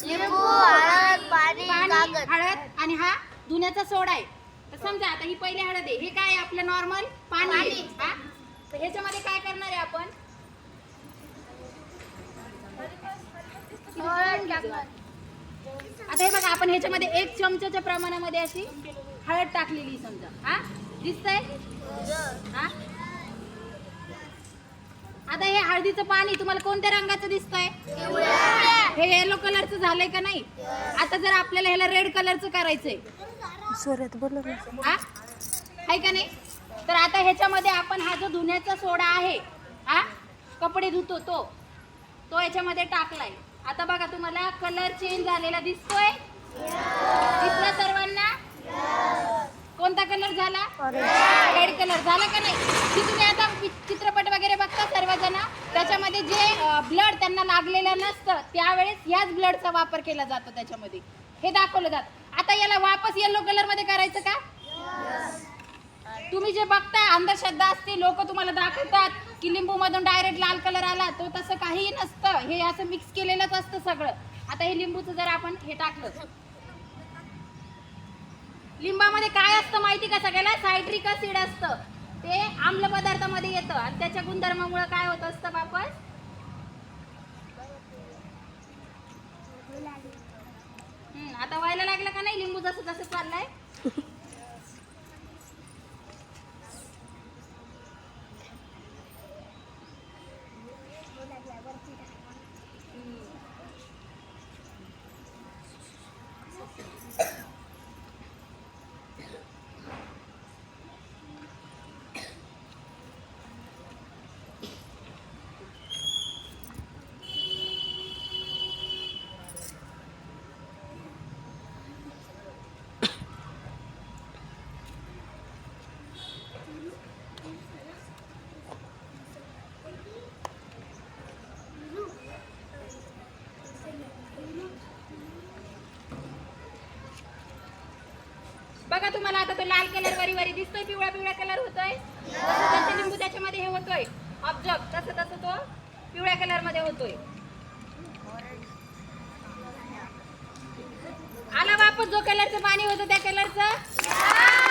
लिंबू, हळद, पाणी, पाणी, कागद. हळद आणि हा धुण्याचा सोडा आहे. तर समजा आता ही पहिली हळद आहे, हे काय आहे आपलं नॉर्मल पाणी आहे. हा तर ह्याच्यामध्ये काय करणार आहे आपण? हळद टाकणार. आता हे बघा, आपण ह्याच्यामध्ये 1 चमच्याच्या प्रमाणामध्ये अशी हळद टाकलेली समजा. हा दिसतंय? हा आता हे हळदीचं पाणी तुम्हाला कोणत्या रंगाचं दिसतंय? हे येलो कलरचं झालंय का नाही? आता जर आपल्याला ह्याला रेड कलरचं करायचंय, हा आहे का नाही? तर आता ह्याच्यामध्ये आपण हा जो धुण्याचा सोडा आहे, हा कपडे धुतो तो याच्यामध्ये टाकलाय. आता बघा, तुम्हाला कलर चेंज झालेला दिसतोय? दिसला सर्वांना? कोणता कलर झाला? रेड कलर झाला का नाही? की तुम्ही आता चित्रपट वगैरे बघता सर्वजण, त्याच्यामध्ये जे ब्लड त्यांना लागलेलं नसतं त्यावेळेस ह्याच ब्लडचा वापर केला जातो, त्याच्यामध्ये हे दाखवलं जातं. आता याला वापस येलो कलर मध्ये करायचं का? तुम्ही जे बघता अंधश्रद्धा असते, लोक तुम्हाला दाखवतात की लिंबू मधून डायरेक्ट लाल कलर आला, तो तसं काहीही नसतं. हे असं मिक्स केलेलंच असतं सगळं. आता हे लिंबूचं जर आपण हे टाकलं, लिंबामध्ये काय असतं माहिती का सगळ्याला? सायट्रिक ऍसिड असतं. ते आम्ल पदार्थामध्ये येतं आणि त्याच्या गुणधर्मामुळे काय होत असतं वापस? आता व्हायला लागलं का नाही लिंबू जसं जसं चाललंय? बघा, तुम्हाला आता तो लाल कलर वरी दिसतोय, पिवळा पिवळा कलर होतोय. जसं लिंबू त्याच्यामध्ये हे होतोय ऑब्झर्व, तसं तो पिवळ्या कलर मध्ये होतोय. आला वापस जो कलरचं पाणी होतं त्या कलरचं.